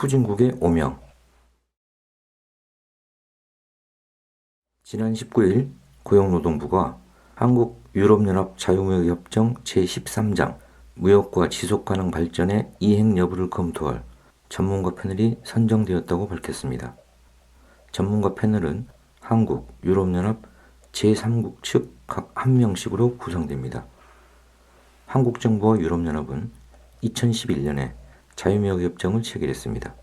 후진국의 오명. 지난 19일 고용노동부가 한국유럽연합 자유무역협정 제13장 무역과 지속가능 발전의 이행 여부를 검토할 전문가 패널이 선정되었다고 밝혔습니다. 전문가 패널은 한국, 유럽연합 제3국 측 각 1명씩으로 구성됩니다. 한국 정부와 유럽연합은 2011년에 자유무역협정을 체결했습니다.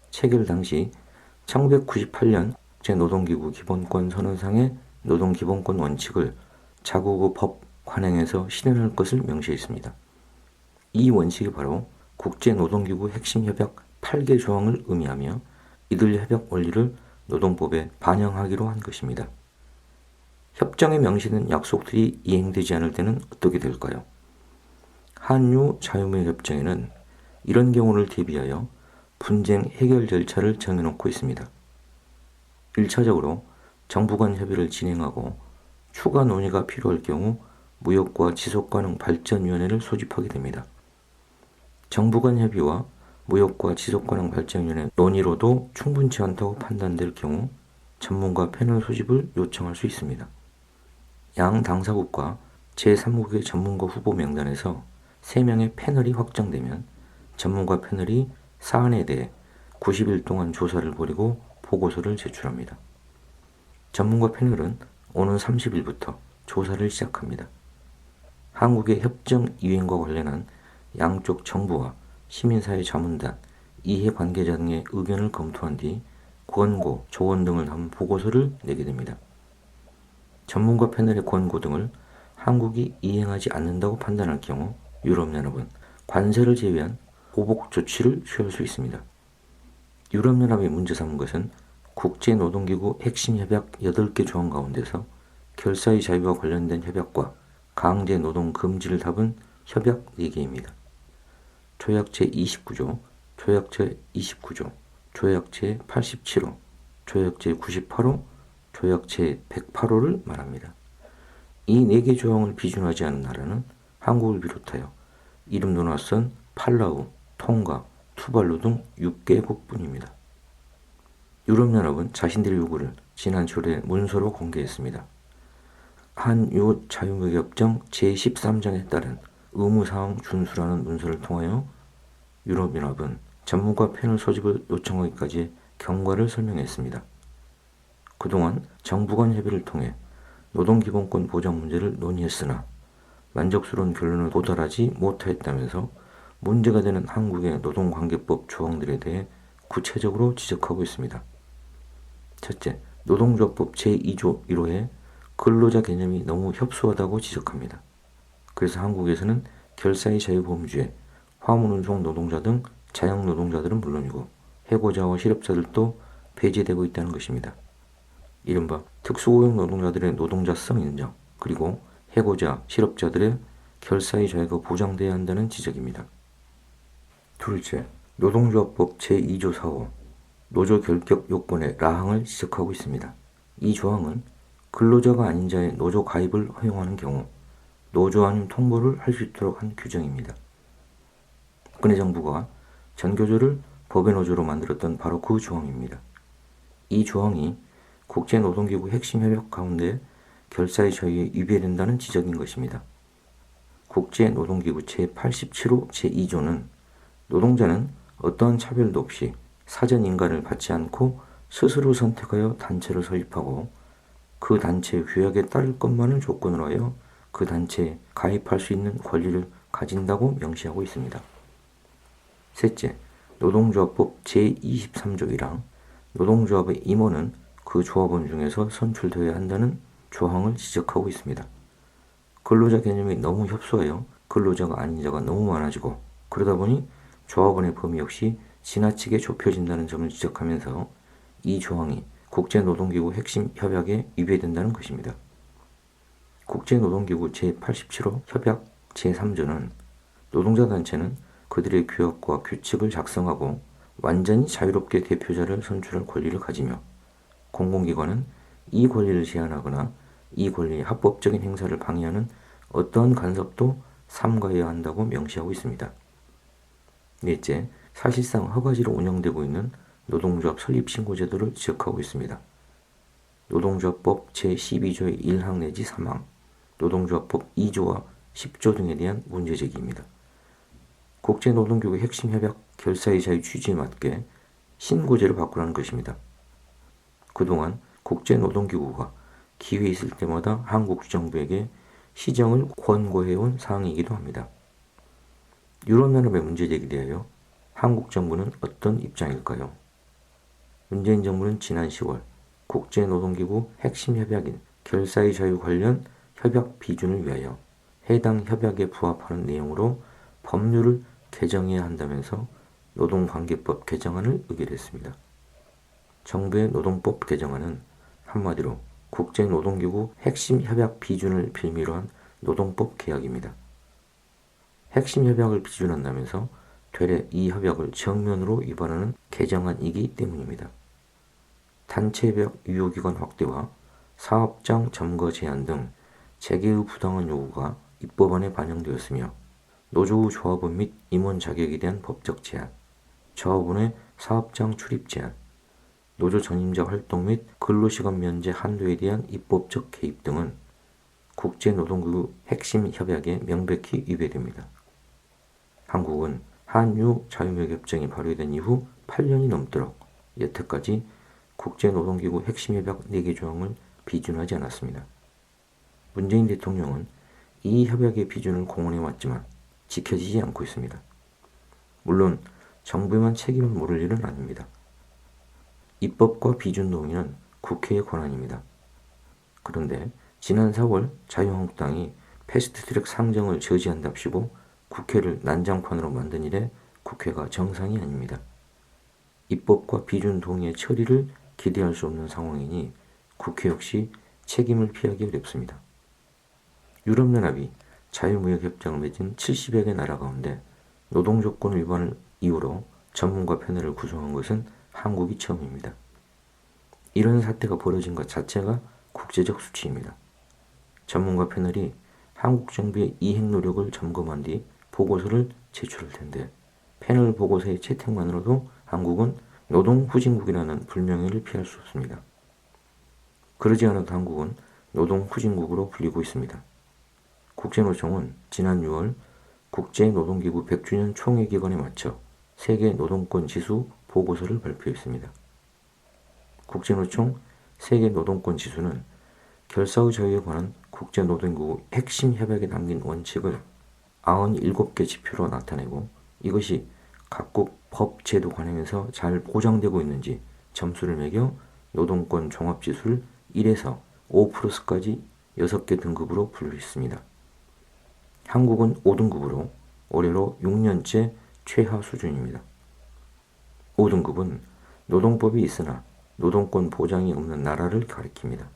체결 당시 1998년 국제노동기구 기본권 선언상의 노동기본권 원칙을 자국의 법 관행에서 실현할 것을 명시했습니다. 이 원칙이 바로 국제노동기구 핵심협약 8개 조항을 의미하며 이들 협약 원리를 노동법에 반영하기로 한 것입니다. 협정에 명시된 약속들이 이행되지 않을 때는 어떻게 될까요? 한유 자유무역협정에는 이런 경우를 대비하여 분쟁 해결 절차를 정해놓고 있습니다. 1차적으로 정부 간 협의를 진행하고 추가 논의가 필요할 경우 무역과 지속가능 발전위원회를 소집하게 됩니다. 정부 간 협의와 무역과 지속가능 발전위원회 논의로도 충분치 않다고 판단될 경우 전문가 패널 소집을 요청할 수 있습니다. 양 당사국과 제3국의 전문가 후보 명단에서 3명의 패널이 확정되면 전문가 패널이 사안에 대해 90일 동안 조사를 벌이고 보고서를 제출합니다. 전문가 패널은 오는 30일부터 조사를 시작합니다. 한국의 협정 이행과 관련한 양쪽 정부와 시민사회 자문단, 이해관계자 등의 의견을 검토한 뒤 권고, 조언 등을 담은 보고서를 내게 됩니다. 전문가 패널의 권고 등을 한국이 이행하지 않는다고 판단할 경우 유럽연합은 관세를 제외한 보복 조치를 취할 수 있습니다. 유럽연합이 문제 삼은 것은 국제노동기구 핵심협약 8개 조항 가운데서 결사의 자유와 관련된 협약과 강제노동 금지를 담은 협약 4개입니다. 조약 제29조, 조약 제29조, 조약 제87호, 조약 제98호, 조약 제108호를 말합니다. 이 4개 조항을 비준하지 않은 나라는 한국을 비롯하여 이름도 낯선 팔라우, 통가, 투발루 등 6개국 뿐입니다. 유럽연합은 자신들의 요구를 지난 초에 문서로 공개했습니다. 한유 자유무역협정 제13장에 따른 의무사항 준수라는 문서를 통하여 유럽연합은 전문가 패널 소집을 요청하기까지 경과를 설명했습니다. 그동안 정부 간 협의를 통해 노동기본권 보장 문제를 논의했으나 만족스러운 결론을 도달하지 못하였다면서 문제가 되는 한국의 노동관계법 조항들에 대해 구체적으로 지적하고 있습니다. 첫째, 노동조합법 제2조 1호에 근로자 개념이 너무 협소하다고 지적합니다. 그래서 한국에서는 결사의 자유보험주에 화물운송 노동자 등 자영노동자들은 물론이고 해고자와 실업자들도 배제되고 있다는 것입니다. 이른바 특수고용 노동자들의 노동자성 인정, 그리고 해고자, 실업자들의 결사의 자유가 보장돼야 한다는 지적입니다. 둘째, 노동조합법 제2조 4호 노조 결격 요건의 라항을 지적하고 있습니다. 이 조항은 근로자가 아닌 자의 노조 가입을 허용하는 경우 노조 아님 통보를 할 수 있도록 한 규정입니다. 박근혜 정부가 전교조를 법의 노조로 만들었던 바로 그 조항입니다. 이 조항이 국제노동기구 핵심협약 가운데 결사의 자유에 위배된다는 지적인 것입니다. 국제노동기구 제87호 제2조는 노동자는 어떠한 차별도 없이 사전 인가를 받지 않고 스스로 선택하여 단체를 설립하고 그 단체의 규약에 따를 것만을 조건으로 하여 그 단체에 가입할 수 있는 권리를 가진다고 명시하고 있습니다. 셋째, 노동조합법 제23조 1항 노동조합의 임원은 그 조합원 중에서 선출되어야 한다는 조항을 지적하고 있습니다. 근로자 개념이 너무 협소하여 근로자가 아닌 자가 너무 많아지고 그러다 보니 조합원의 범위 역시 지나치게 좁혀진다는 점을 지적하면서 이 조항이 국제노동기구 핵심 협약에 위배된다는 것입니다. 국제노동기구 제87호 협약 제3조는 노동자 단체는 그들의 규약과 규칙을 작성하고 완전히 자유롭게 대표자를 선출할 권리를 가지며 공공기관은 이 권리를 제한하거나 이 권리의 합법적인 행사를 방해하는 어떠한 간섭도 삼가해야 한다고 명시하고 있습니다. 넷째, 사실상 허가지로 운영되고 있는 노동조합 설립신고제도를 지적하고 있습니다. 노동조합법 제12조의 1항 내지 3항, 노동조합법 2조와 10조 등에 대한 문제제기입니다. 국제노동기구 핵심협약 결사의 자유 취지에 맞게 신고제를 바꾸라는 것입니다. 그동안 국제노동기구가 기회 있을 때마다 한국 정부에게 시정을 권고해온 사항이기도 합니다. 유럽연합의 문제제기에 대하여 한국 정부는 어떤 입장일까요? 문재인 정부는 지난 10월 국제노동기구 핵심협약인 결사의 자유 관련 협약 비준을 위하여 해당 협약에 부합하는 내용으로 법률을 개정해야 한다면서 노동관계법 개정안을 의결했습니다. 정부의 노동법 개정안은 한마디로 국제노동기구 핵심협약 비준을 빌미로 한 노동법 개혁입니다. 핵심협약을 비준한다면서 되레 이 협약을 정면으로 위반하는 개정안이기 때문입니다. 단체협약 유효기간 확대와 사업장 점거 제한 등 재계의 부당한 요구가 입법안에 반영되었으며 노조의 조합원 및 임원 자격에 대한 법적 제한, 조합원의 사업장 출입 제한, 노조 전임자 활동 및 근로시간 면제 한도에 대한 입법적 개입 등은 국제노동기구 핵심 협약에 명백히 위배됩니다. 한국은 한유 자유무역협정이 발효된 이후 8년이 넘도록 여태까지 국제노동기구 핵심협약 4개 조항을 비준하지 않았습니다. 문재인 대통령은 이 협약의 비준을 공언해왔지만 지켜지지 않고 있습니다. 물론 정부에만 책임을 물을 일은 아닙니다. 입법과 비준 동의는 국회의 권한입니다. 그런데 지난 4월 자유한국당이 패스트트랙 상정을 저지한답시고 국회를 난장판으로 만든 이래 국회가 정상이 아닙니다. 입법과 비준 동의의 처리를 기대할 수 없는 상황이니 국회 역시 책임을 피하기 어렵습니다. 유럽연합이 자유무역협정을 맺은 70여 개 나라 가운데 노동조건 위반을 이유로 전문가 패널을 구성한 것은 한국이 처음입니다. 이런 사태가 벌어진 것 자체가 국제적 수치입니다. 전문가 패널이 한국 정부의 이행 노력을 점검한 뒤 보고서를 제출할 텐데 패널 보고서의 채택만으로도 한국은 노동후진국이라는 불명예를 피할 수 없습니다. 그러지 않아도 한국은 노동후진국으로 불리고 있습니다. 국제노총은 지난 6월 국제노동기구 100주년 총회 기간에 맞춰 세계 노동권 지수 보고서를 발표했습니다. 국제노총 세계 노동권 지수는 결사의 자유에 관한 국제노동기구 핵심 협약에 담긴 원칙을 97개 지표로 나타내고 이것이 각국 법 제도 관행에서 잘 보장되고 있는지 점수를 매겨 노동권 종합지수를 1에서 5+까지 6개 등급으로 분류했습니다. 한국은 5등급으로 올해로 6년째 최하 수준입니다. 5등급은 노동법이 있으나 노동권 보장이 없는 나라를 가리킵니다.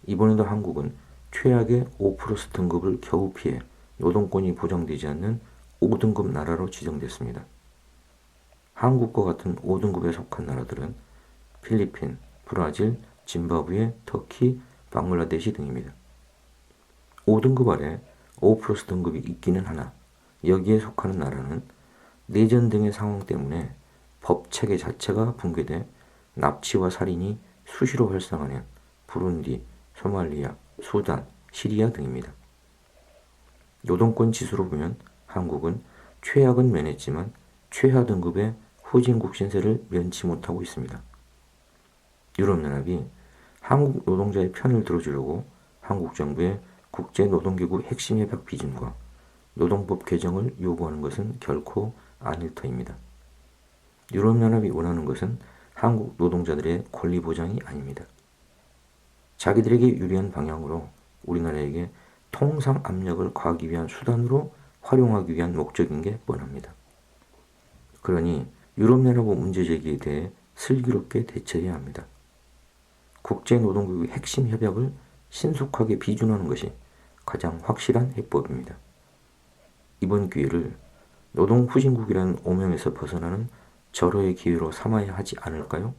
이번에도 한국은 최악의 5+ 등급을 겨우 피해 노동권이 보장되지 않는 5등급 나라로 지정됐습니다. 한국과 같은 5등급에 속한 나라들은 필리핀, 브라질, 짐바브웨, 터키, 방글라데시 등입니다. 5등급 아래 5+ 등급이 있기는 하나 여기에 속하는 나라는 내전 등의 상황 때문에 법 체계 자체가 붕괴돼 납치와 살인이 수시로 발생하는 부룬디, 소말리아, 수단, 시리아 등입니다. 노동권 지수로 보면 한국은 최악은 면했지만 최하 등급의 후진국 신세를 면치 못하고 있습니다. 유럽연합이 한국 노동자의 편을 들어주려고 한국 정부의 국제노동기구 핵심협약 비준과 노동법 개정을 요구하는 것은 결코 아닐 터입니다. 유럽연합이 원하는 것은 한국 노동자들의 권리 보장이 아닙니다. 자기들에게 유리한 방향으로 우리나라에게 통상 압력을 가하기 위한 수단으로 활용하기 위한 목적인 게 뻔합니다. 그러니 유럽연합의 문제제기에 대해 슬기롭게 대처해야 합니다. 국제노동기구 핵심 협약을 신속하게 비준하는 것이 가장 확실한 해법입니다. 이번 기회를 노동후진국이라는 오명에서 벗어나는 절호의 기회로 삼아야 하지 않을까요?